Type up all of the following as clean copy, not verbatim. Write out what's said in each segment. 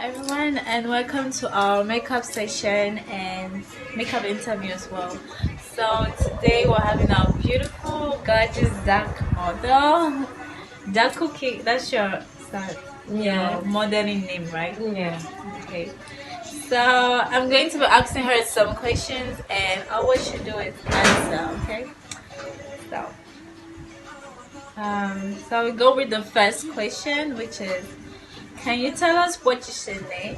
everyone, and welcome to our makeup session and makeup interview as well. So today we're having our beautiful, gorgeous dark model, Dark Cookie. That's your Yeah. modeling name, right? Yeah. Okay. So I'm going to be asking her some questions, and all what you do is answer. Okay. So so we go with the first question, which is, can you tell us what is your name?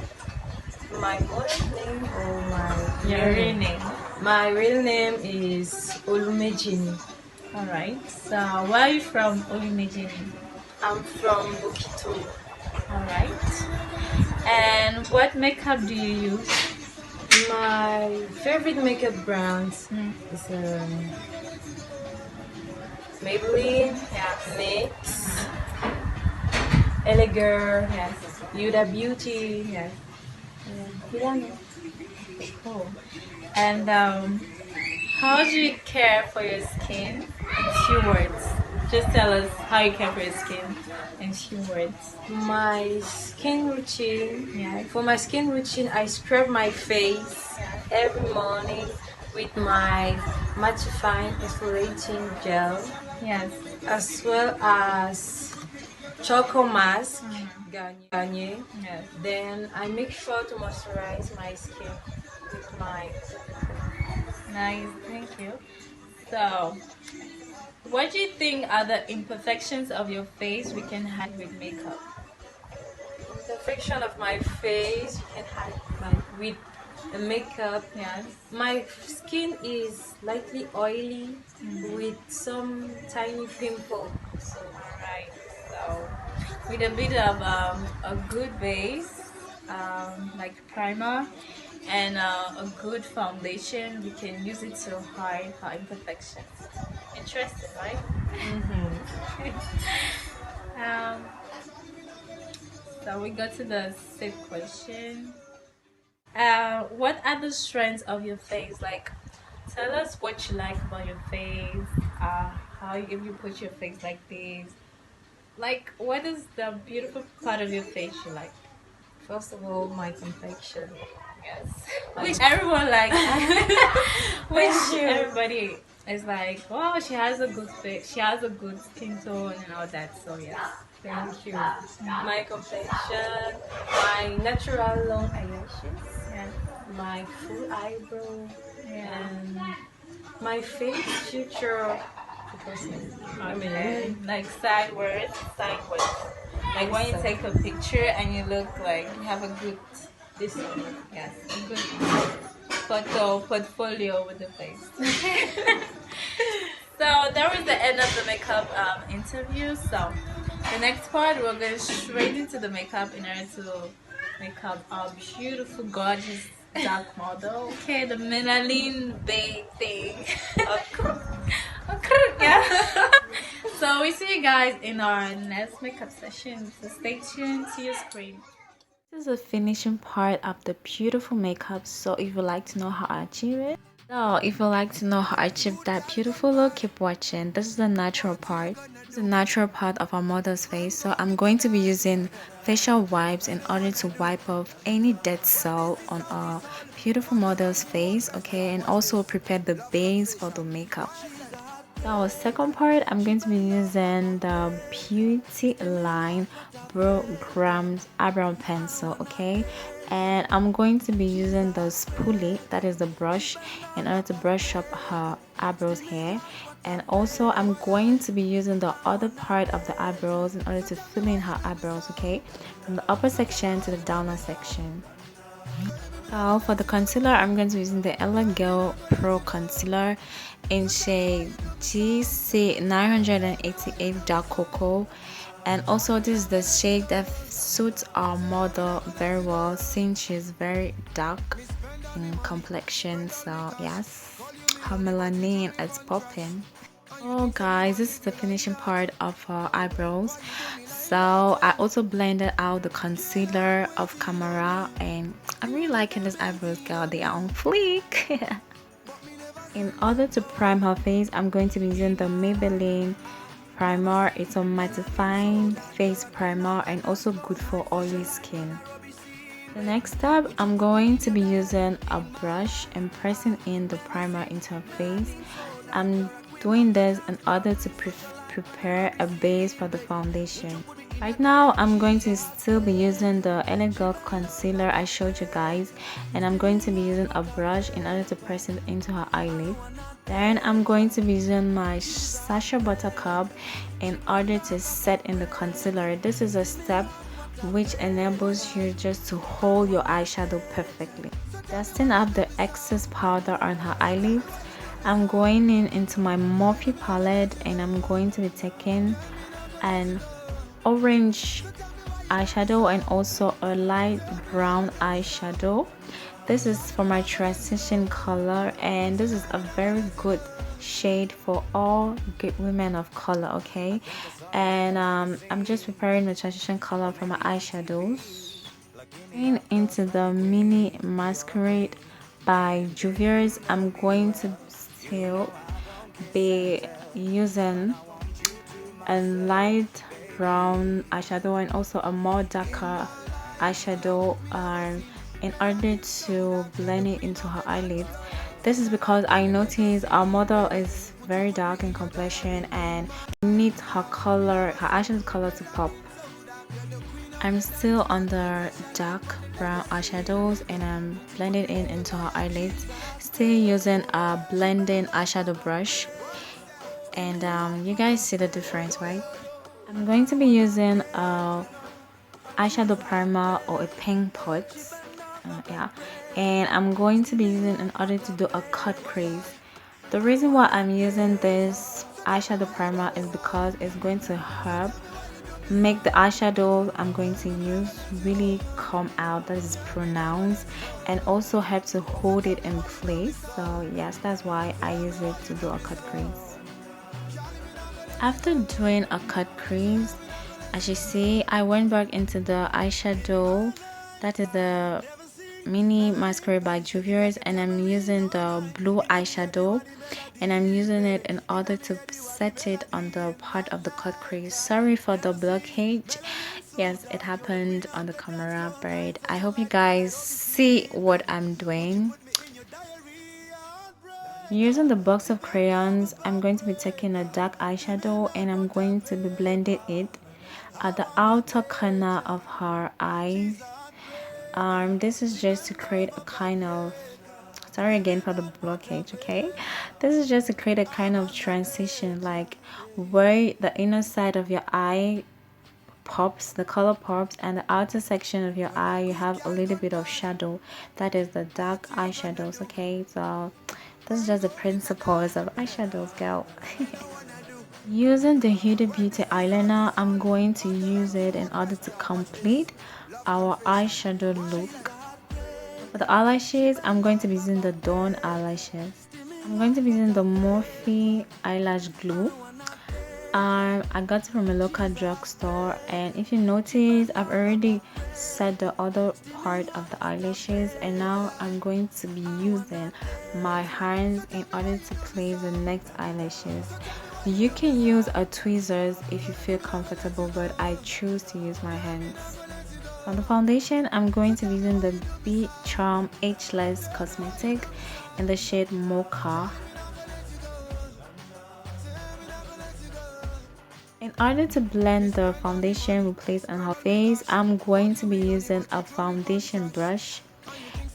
My modern name or my Your real name. My real name is Olumejini. Alright. So where are you from, Olumejini? I'm from Bukito. Alright. And what makeup do you use? My favorite makeup brand is Maybelline, NYX, Elegir, Yes. Huda Beauty. Yes. Yeah. Cool. And how do you care for your skin? In few words. Just tell us how you care for your skin in few words. My skin routine. Yes. For my skin routine, I scrub my face every morning with my mattifying exfoliating gel, Yes. as well as choco mask, Garnier. Yes. Then I make sure to moisturize my skin with my. Nice. Thank you. So, what do you think are the imperfections of your face we can hide with makeup? Imperfection of my face you can hide with the makeup. Yes. My skin is lightly oily with some tiny pimples. So, Alright. So, with a bit of a good base, like primer, and a good foundation, we can use it to hide our imperfections. Interesting, right? um, so we go to the sixth question. What are the strengths of your face? Like, tell us what you like about your face. How if you put your face like this. Like, what is the beautiful part of your face you like? first of all, my complexion. Yes. Which everyone likes. Which everybody is like, wow, she has a good face. She has a good skin tone and all that. So, yes. Thank you. My complexion, my natural long eyelashes, Yes. my full eyebrow, Yeah. and my face future. Okay. Like sideways. Like when you take a picture and you look like you have a good, This one. yes, a good portfolio with the face. So that was the end of the makeup interview. So the next part we're going straight into the makeup in order to make up our beautiful, gorgeous dark model. Okay, the melanin bay thing. Yeah. So we see you guys in our next makeup session. So stay tuned to your screen. This is the finishing part of the beautiful makeup. So if you like to know how I achieve it, that beautiful look, keep watching. This is the natural part. This is the natural part of our model's face. So I'm going to be using facial wipes in order to wipe off any dead cell on our beautiful model's face. Okay, and also prepare the base for the makeup. Now, second part, I'm going to be using the Beauty Line Grams Eyebrow Pencil, okay? And I'm going to be using the spoolie, that is the brush, in order to brush up her eyebrows hair. And also, I'm going to be using the other part of the eyebrows in order to fill in her eyebrows, okay? From the upper section to the downer section. So for the concealer, I'm going to be using the Elegel Pro Concealer in shade GC 988 Dark Cocoa. And also this is the shade that suits our model very well since she's very dark in complexion. So yes, her melanin is popping. Oh guys, this is the finishing part of her eyebrows. So I also blended out the concealer of Camera, and I'm really liking these eyebrows, girl. They are on fleek. In order to prime her face, I'm going to be using the Maybelline primer. It's a mattifying face primer and also good for oily skin. The next step, I'm going to be using a brush and pressing in the primer into her face. I'm doing this in order to prepare a base for the foundation. Right now, I'm going to still be using the Elegant concealer I showed you guys, and I'm going to be using a brush in order to press it into her eyelid. Then I'm going to be using my Sacha Buttercup in order to set in the concealer. This is a step which enables you just to hold your eyeshadow perfectly. Dusting up the excess powder on her eyelids, I'm going into my Morphe palette and I'm going to be taking an orange eyeshadow and also a light brown eyeshadow. This is for my transition color, and this is a very good shade for all good women of color, okay? And I'm just preparing the transition color for my eyeshadows. Going into the mini masquerade by Juvia's, I'm going to still be using a light brown eyeshadow and also a more darker eyeshadow in order to blend it into her eyelids. This is because I noticed our model is very dark in complexion and needs her eyeshadow color to pop. I'm still on the dark brown eyeshadows and I'm blending it into her eyelids, still using a blending eyeshadow brush. And you guys see the difference, right? I'm going to be using a eyeshadow primer or a pink pot, yeah, and I'm going to be using in order to do a cut crease. The reason why I'm using this eyeshadow primer is because it's going to help make the eyeshadow I'm going to use really come out, that is pronounced, and also help to hold it in place. So yes, that's why I use it to do a cut crease. After doing a cut crease, as you see, I went back into the eyeshadow, that is the mini masquerade by Juvia's, and I'm using the blue eyeshadow and I'm using it in order to set it on the part of the cut crease. Sorry for the blockage. Yes, it happened on the camera, but I hope you guys see what I'm doing. Using the box of crayons, I'm going to be taking a dark eyeshadow and I'm going to be blending it at the outer corner of her eyes. This is just to create a kind of, sorry again for the blockage, okay? This is just to create a kind of transition, like where the inner side of your eye pops, the color pops, and the outer section of your eye you have a little bit of shadow, that is the dark eyeshadows, okay? So this is just the principles of eyeshadows, girl. Using the Huda Beauty eyeliner, I'm going to use it in order to complete our eyeshadow look. For the eyelashes, I'm going to be using the Dawn eyelashes. I'm going to be using the Morphe eyelash glue. I got it from a local drugstore, and if you notice, I've already set the other part of the eyelashes, and now I'm going to be using my hands in order to place the next eyelashes. You can use a tweezers if you feel comfortable, but I choose to use my hands. On the foundation, I'm going to be using the Be Charm Ageless Cosmetic in the shade Mocha. In order to blend the foundation we place on her face, I'm going to be using a foundation brush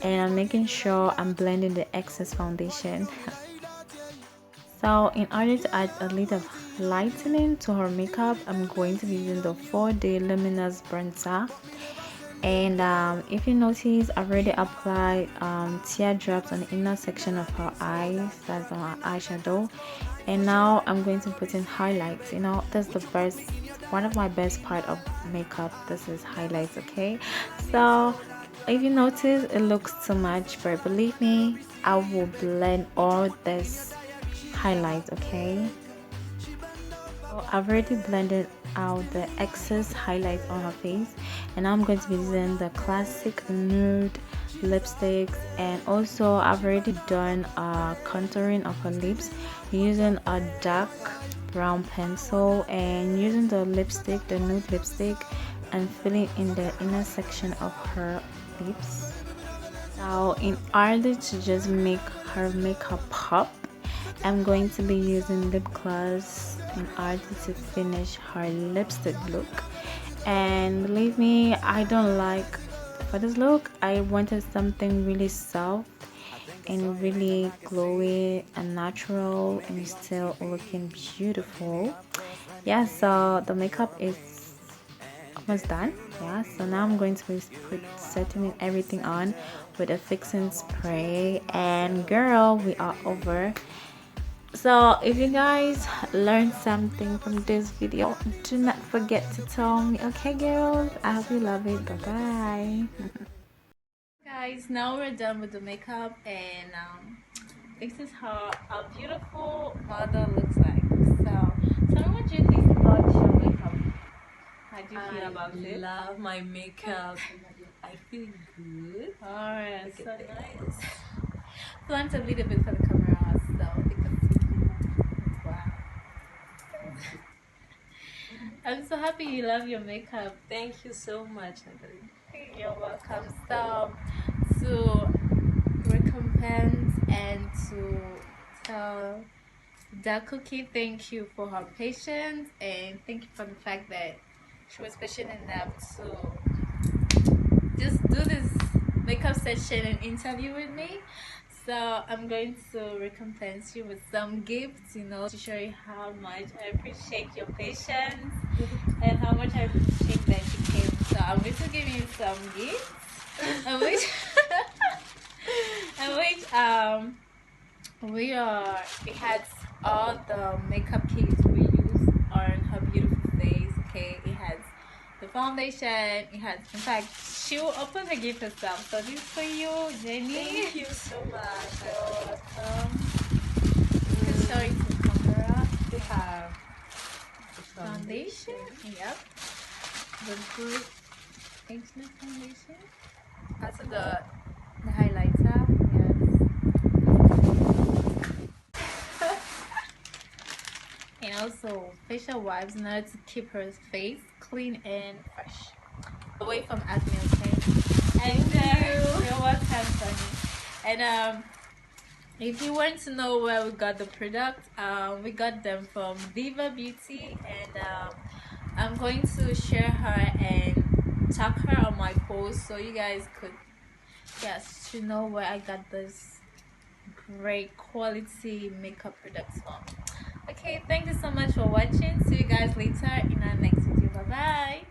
and I'm making sure I'm blending the excess foundation. So in order to add a little lightening to her makeup, I'm going to be using the 4-Day Luminous Bronzer. And if you notice, I've already applied teardrops on the inner section of her eyes, that's on her eyeshadow. And now I'm going to put in highlights. You know, that's the best, one of my best part of makeup. This is highlights, okay? So if you notice it looks too much, but believe me, I will blend all this highlights, okay? So I've already blended out the excess highlights on her face, and I'm going to be using the classic nude lipsticks, and also I've already done contouring of her lips using a dark brown pencil and using the lipstick, the nude lipstick, and filling in the inner section of her lips. So in order to just make her makeup pop, I'm going to be using lip gloss in order to finish her lipstick look. And believe me, I don't like for this look. I wanted something really soft and really glowy and natural and still looking beautiful. Yeah, so the makeup is almost done. Yeah, so now I'm going to be setting everything on with a fixing spray, and girl, we are over. So if you guys learned something from this video, do not forget to tell me. Okay girls, I hope you love it. Bye bye. Guys, now we're done with the makeup, and this is how a beautiful model looks like. So tell me what you think about your makeup. How do you feel about it? I love my makeup. I feel good. Alright, so Look at nice. Plant a little bit for the camera, so because wow. I'm so happy you love your makeup. Thank you so much, Natalie. You're welcome. So to recompense and to tell that cookie thank you for her patience, and thank you for the fact that she was patient enough to just do this makeup session and interview with me. So I'm going to recompense you with some gifts, to show you how much I appreciate your patience and how much I appreciate that you came. So I'm going to give you some gifts, and which, and it has all the makeup kits we use on her beautiful face. Okay, it has the foundation, it has, in fact, she will open the gift herself. So this is for you, Jenny. Thank you so much. So you can show it to the camera. We have the Foundation. Yep. The good internet foundation. Also the highlighter. Yes. And also facial wipes in order to keep her face clean and fresh, away from acne. Okay. And you're welcome, Sonny. And if you want to know where we got the product, we got them from Viva Beauty, and I'm going to share her and tag her on my post so you guys could, yes, to know where I got this great quality makeup products from. Okay, thank you so much for watching. See you guys later in our next video. Bye bye.